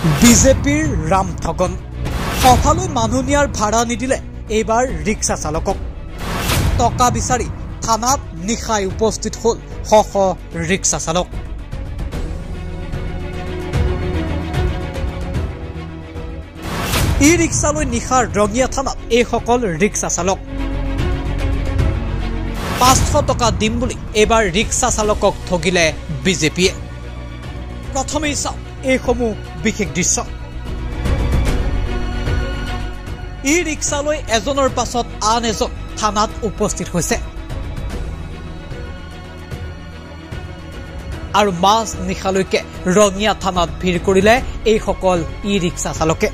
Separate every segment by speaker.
Speaker 1: বিজেপিৰ ৰাম ঠগন সফালৈ মানুহ নিয়াৰ ভাড়া নিদিলে এইবাৰ ৰিক্সা চালকক টকা বিচাৰি থানাত নিশাই উপস্থিত হল শ শ ৰিক্সা চালক। ই ৰিক্সালৈ নিশাৰ ৰঙিয়া থানাত এইসকল ৰিক্সা চালক 500 টকা দিম বুলি এইবাৰ ৰিক্সা চালকক ঠগিলে বিজেপিয়ে। প্ৰথমেই চাওক এইসমূহ বিশেষ দৃশ্য। ই ৰিক্সালৈ এজনৰ পাছত আন এজন থানাত উপস্থিত হৈছে আৰু মাছ নিশালৈকে ৰঙিয়া থানাত ভিৰ কৰিলে এইসকল ই ৰিক্সা চালকে।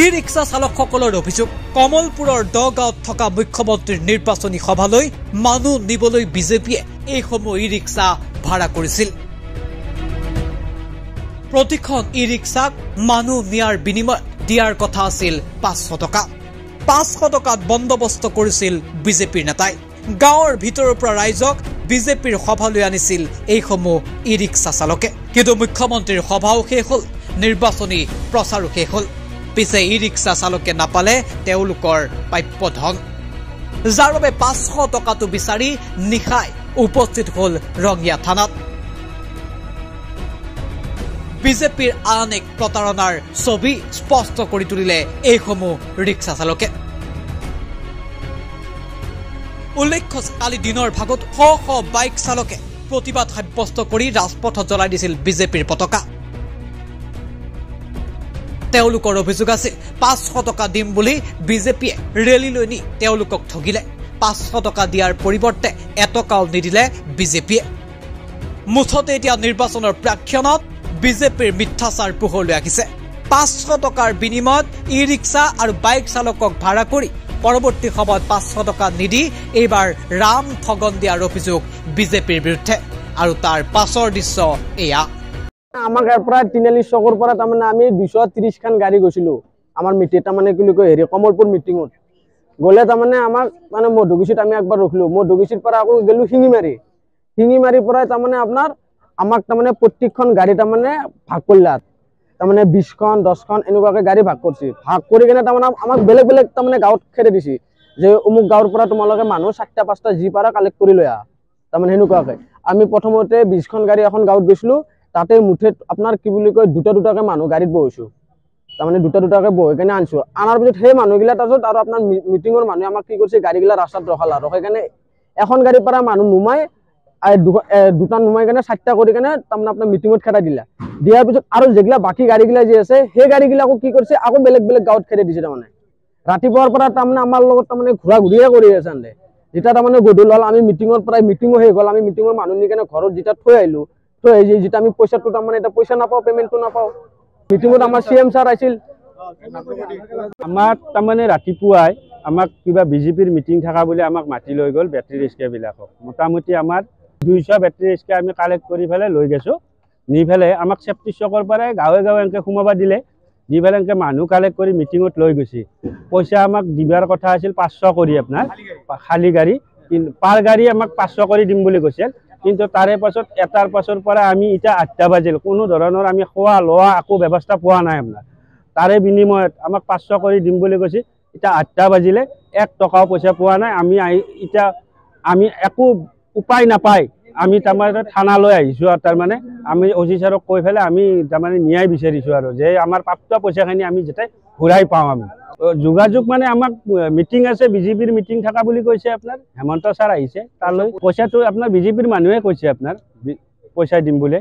Speaker 1: ই ৰিক্সা চালকসকলৰ অভিযোগ, কমলপুৰৰ দগাঁৱত থকা মুখ্যমন্ত্ৰীৰ নিৰ্বাচনী সভালৈ মানুহ নিবলৈ বিজেপিয়ে এইসমূহ ই ৰিক্সা ভাড়া কৰিছিল। প্ৰতিখন ই ৰিক্সাক মানুহ নিয়াৰ বিনিময়ত দিয়াৰ কথা আছিল 500 টকা। 500 টকাত বন্দোবস্ত কৰিছিল বিজেপিৰ নেতাই। গাঁৱৰ ভিতৰৰ পৰা ৰাইজক বিজেপিৰ সভালৈ আনিছিল এইসমূহ ই ৰিক্সা চালকে। কিন্তু মুখ্যমন্ত্ৰীৰ সভাও শেষ হল, নিৰ্বাচনী প্ৰচাৰো শেষ হল। পিছে ই ৰিক্সা চালকে নাপালে তেওঁলোকৰ প্ৰাপ্য ধন, যাৰ বাবে 500 টকাটো বিচাৰি নিশাই উপস্থিত হল ৰঙিয়া থানাত। বিজেপিৰ আন এক প্ৰতাৰণাৰ ছবি স্পষ্ট কৰি তুলিলে এইসমূহ ৰিক্সা চালকে। উল্লেখ্য, কালি দিনৰ ভাগত শ শ বাইক চালকে প্ৰতিবাদ সাব্যস্ত কৰি ৰাজপথত জ্বলাই দিছিল বিজেপিৰ পতাকা। তেওঁলোকৰ অভিযোগ আছিল 500 টকা দিম বুলি বিজেপিয়ে ৰেলীলৈ নি তেওঁলোকক ঠগিলে। 500 টকা দিয়াৰ পৰিৱৰ্তে এটকাও নিদিলে বিজেপিয়ে। মুঠতে এতিয়া নিৰ্বাচনৰ প্ৰাক্ষণত বিজেপিৰ মিথ্যাচাৰ পোহৰলৈ আহিছে। 500 টকাৰ বিনিময়ত ই ৰিক্সা আৰু বাইক চালকক ভাড়া কৰি পৰৱৰ্তী সময়ত 500 টকা নিদি এইবাৰ ৰাম ঠগন দিয়াৰ অভিযোগ বিজেপিৰ বিৰুদ্ধে। আৰু তাৰ পাছৰ দৃশ্য এয়া।
Speaker 2: আমাক ইয়াৰ পৰা তিনিআলি চকৰ পৰা তাৰমানে আমি 230 খান গাড়ী গৈছিলো আমাৰ মিটিং, তাৰমানে কি বুলি কয় কমলপুৰ মিটিঙত গ'লে তাৰমানে আমাক মানে মধুগুচিত আমি একবাৰ ৰখিলো। মধুগুচিৰ পৰা আকৌ গেলো শিঙিমাৰীৰ পৰা তাৰমানে আপোনাৰ আমাক তাৰমানে প্ৰত্যেকখন গাড়ী তাৰমানে ভাগ কৰিলা, তাৰমানে 20খন 10খন এনেকুৱাকে গাড়ী ভাগ কৰিছে। ভাগ কৰি কিনে তাৰমানে আমাক বেলেগ বেলেগ তাৰমানে গাঁৱত খেদি দিছে যে অমুক গাঁৱৰ পৰা তোমালোকে মানুহ 4টা 5টা যি পাৰা কালেক্ট কৰি লৈ আহা। তাৰমানে সেনেকুৱাকে আমি প্ৰথমতে 20খন গাড়ী এখন গাঁৱত গৈছিলো, তাতে মুঠে আপোনাৰ কি বুলি কয় দুটা দুটাকে মানুহ গাড়ীত বহিছো, তাৰমানে দুটা দুটাকে বহি কেনে আনছো। আনাৰ পিছত সেই মানুহগিলা তাৰপিছত আৰু আপোনাৰ মিটিঙৰ মানুহে আমাক কি কৰিছে, গাড়ীগিলা ৰাস্তাত ৰখালা, ৰখাই কেনে এখন গাড়ীৰ পৰা মানুহ নুমাই দুটা নুমাই কেনে 4টা কৰি কেনে তাৰমানে আপোনাৰ মিটিঙত খেদাই দিলা। দিয়াৰ পিছত আৰু যেগিলা বাকী গাড়ীগিলা যি আছে সেই গাড়ীগিলাকো কি কৰিছে, আকৌ বেলেগ বেলেগ গাঁৱত খেদাই দিছে। তাৰমানে ৰাতিপুৱাৰ পৰা তাৰমানে আমাৰ লগত তাৰমানে ঘূৰা ঘূৰিয়ে কৰি আছে। যেতিয়া তাৰমানে গধূলি হ'ল, আমি মিটিঙৰ পৰা মিটিঙো শেষ হ'ল, আমি মিটিঙৰ মানুহ নি কেনে ঘৰত যেতিয়া থৈ আহিলো, থৈ আহি যেতিয়া আমি পইচাটো তাৰমানে এটা পইচা নাপাওঁ, পেমেণ্টটো নাপাওঁ। মিটিঙত আমাৰ CM ছাৰ আহিছিল।
Speaker 3: আমাক তাৰমানে ৰাতিপুৱাই আমাক কিবা বিজেপিৰ মিটিং থকা বুলি আমাক মাতি লৈ গ'ল বেটাৰী ৰিক্সাবিলাকক। মোটামুটি আমাৰ 200 বেটাৰী ৰিক্সা আমি কালেক্ট কৰি পেলাই লৈ গৈছোঁ। নি পেলাই আমাক চেফটি চকৰ পৰাই গাঁৱে গাঁৱে এনেকৈ সোমাব দিলে, দি পেলাই এনেকৈ মানুহ কালেক্ট কৰি মিটিঙত লৈ গৈছে। পইচা আমাক দিবাৰ কথা আছিল 500 কৰি, আপোনাৰ খালী গাড়ী, কিন্তু পাৰ গাড়ী আমাক 500 কৰি দিম বুলি কৈছিল। কিন্তু তাৰে পাছত এটাৰ পাছৰ পৰা আমি এতিয়া 8টা বাজিল, কোনো ধৰণৰ আমি খোৱা লোৱা একো ব্যৱস্থা পোৱা নাই আপোনাৰ। তাৰে বিনিময়ত আমাক 500 কৰি দিম বুলি কৈছে। এতিয়া 8টা বাজিলে 1 টকাও পইচা পোৱা নাই। আমি একো উপায় নাপায় আমি তাৰমানে থানালৈ আহিছোঁ। আৰু তাৰমানে আমি OC ছাৰক কৈ পেলাই আমি তাৰমানে ন্যায় বিচাৰিছোঁ আৰু যে আমাৰ প্ৰাপ্ত পইচাখিনি আমি যাতে ঘূৰাই পাওঁ। আমি যোগাযোগ মানে আমাক মিটিং আছে, বিজেপিৰ মিটিং থকা বুলি কৈছে। আপোনাৰ হেমন্ত ছাৰ আহিছে তালৈ, পইচাটো আপোনাৰ বিজেপিৰ মানুহে কৈছে আপোনাৰ পইচা দিম বুলি।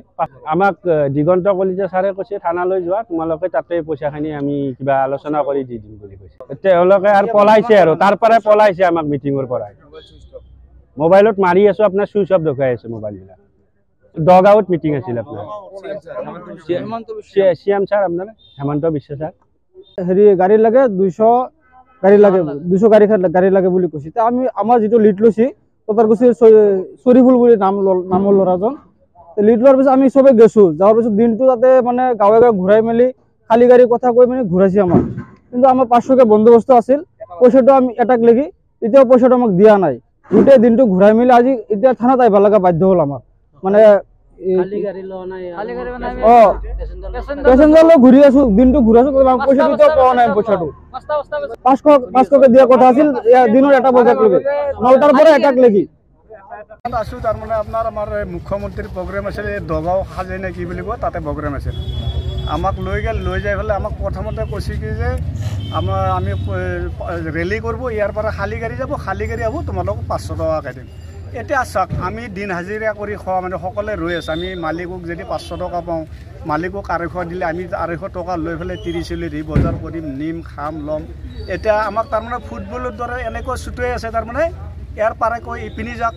Speaker 3: আমাক দিগন্ত কলিতা ছাৰে কৈছে থানালৈ যোৱা, তোমালোকে তাতে পইচাখিনি আমি কিবা আলোচনা কৰি দি দিম বুলি কৈছে। তেওঁলোকে আৰু পলাইছে, আৰু তাৰ পৰাই পলাইছে আমাক মিটিঙৰ পৰাই। মোবাইলত মাৰি আছো, আপোনাৰ চুইচ অফ দেখাই আছে মোবাইলবিলাক। দগাঁৱত মিটিং আছিল আপোনাৰ CM ছাৰ, আপোনাৰ হেমন্ত বিশ্ব ছাৰ।
Speaker 2: হেৰি গাড়ী লাগে 200 গাড়ী লাগে, 200 গাড়ী লাগে বুলি কৈছে। আমি আমাৰ যিটো লিড লৈছি তাৰ কৈছে চৰিফুল বুলি নামৰ ল'ৰাজন। লিড লোৱাৰ পিছত আমি চবে গৈছোঁ। যোৱাৰ পিছত দিনটো তাতে মানে গাঁৱে গাঁৱে ঘূৰাই মেলি খালী গাড়ীৰ কথা কৈ মানে ঘূৰাইছে আমাক। কিন্তু আমাৰ 500কে বন্দোবস্ত আছিল, পইচাটো আমি এটাক লাগি এতিয়াও পইচাটো আমাক দিয়া নাই। গোটেই দিনটো ঘূৰাই মেলি আজি এতিয়া থানাত আহিব লগা বাধ্য হ'ল আমাৰ। মানে পেসেঞ্জাৰ লৈ ঘূৰি আছো দিনটো ঘূৰি আছো পইচাটো পোৱা নাই পইচাটো 500 দিয়া কথা আছিল দিনৰ 1 বজালৈকে 9টাৰ পৰা 1টাক লাগি
Speaker 4: আছো তাৰ মানে আপোনাৰ আমাৰ মুখ্যমন্ত্ৰীৰ প্ৰগ্ৰাম আছিল দগাঁও সাজে নে কি বুলি কয় তাতে প্ৰগ্ৰাম আছিল আমাক লৈ যাই ফেলে আমাক প্ৰথমতে কৈছে কি যে আমি ৰেলী কৰিব ইয়াৰ পৰা খালী গাড়ী যাব খালী গাড়ী আহব তোমালোক 500 টকা দিম এতিয়া চাওক আমি দিন হাজিৰা কৰি খোৱা মানে সকলে ৰৈ আছে আমি মালিকক যদি 500 টকা পাওঁ মালিকক 250 দিলে আমি 250 টকা লৈ ফেলে 30 দি বজাৰ কৰিম নিম খাম লম এতিয়া আমাক তাৰমানে ফুটবলৰ দৰে এনেকৈ ছুটুৱাই আছে তাৰমানে ইয়াৰ পাৰে কৈ ইপিনি যাক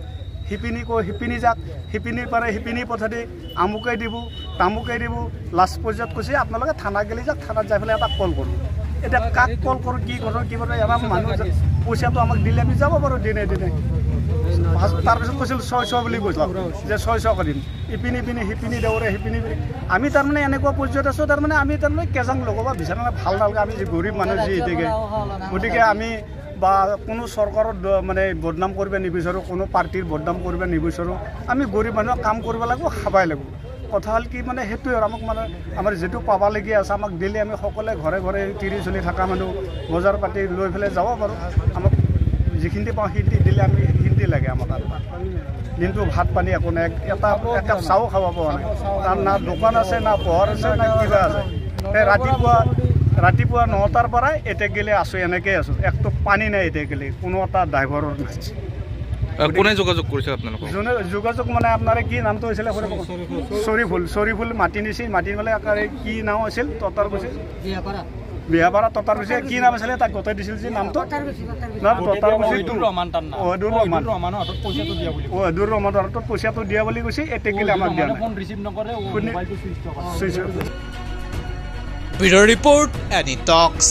Speaker 4: হিপিনি কৈ হিপিনি যাক হিপিনিৰ পাৰে হিপিনি পঠাই আমুকে দিব তামুকে দিব লাষ্ট পৰ্যায়ত কৈছে আপোনালোকে থানা গেলি যাক থানাত যাই ফেলে এটা কল কৰোঁ এটা কাক কল কৰোঁ কি কৰোঁ এবাৰ মানুহ পইচাটো আমাক দিলে আমি যাব পাৰোঁ দিনে তাৰপিছত কৈছিল 600 বুলি কৈছিল যে 600 কৰিম ইপিনি পিনি হিপিনি দেউৰে হিপিনি আমি তাৰমানে এনেকুৱা পৰ্যায়ত আছোঁ তাৰমানে আমি তাৰমানে কেজাং লগাব বিচাৰা নাই ভাল নালাগে আমি যে গৰীব মানুহ যি এতেকে গতিকে আমি বা কোনো চৰকাৰৰ মানে বদনাম কৰিব নিবিচাৰোঁ কোনো পাৰ্টিৰ বদনাম কৰিব নিবিচাৰোঁ আমি গৰীব মানুহক কাম কৰিব লাগিব খাবাই লাগিব কথা হ'ল কি মানে সেইটোৱে আৰু আমাক মানে আমাৰ যিটো পাবলগীয়া আছে আমাক দিলে আমি সকলোৱে ঘৰে ঘৰে 30 চলি থকা মানুহ বজাৰ পাতি লৈ পেলাই যাব পাৰোঁ আমাক যিখিনি পাওঁ সেইখিনি দিলে আমি সেইখিনি লাগে আমাক দিনটো ভাত পানী একো নাই একাপ চাও খাব পৰা নাই তাৰ না দোকান আছে না পোহৰ আছে না কিবা আছে ৰাতিপুৱা 9টাৰ পৰা এতিয়া গেলে আছোঁ এনেকৈ আছোঁ একটো পানী নাই এতিয়া গেলে কোনো এটা ড্ৰাইভাৰৰ নাই
Speaker 5: কোনে যোগাযোগ কৰিছে আপোনালোকক
Speaker 4: যোগাযোগ মানে আপোনাৰ কি নামটো হৈছিলে চৰিফুল মাটি নিছিল মাটি মানে কি নাম আছিল ততাৰ কৈছিল বিয়াপাৰা ততাৰ কৈছে কি নাম আছিলে তাক গতাই দিছিল যে নামটো পইচাটো দিয়া বুলি কৈছে এতিয়া গেলে আমাক দিয়া
Speaker 1: ব্যুৰ ৰিপৰ্ট এনি টক্স।